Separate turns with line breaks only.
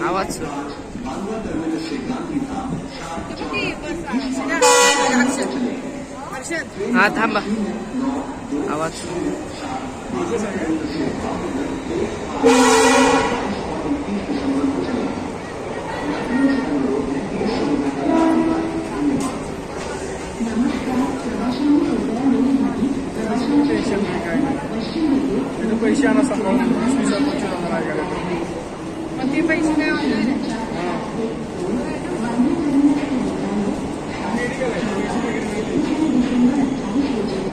आवाज हा थांबा आवाज
पैसे आणा सांभाळून 20,000 25,000 आहे का
मग ते पैसे काय ऑनलाईन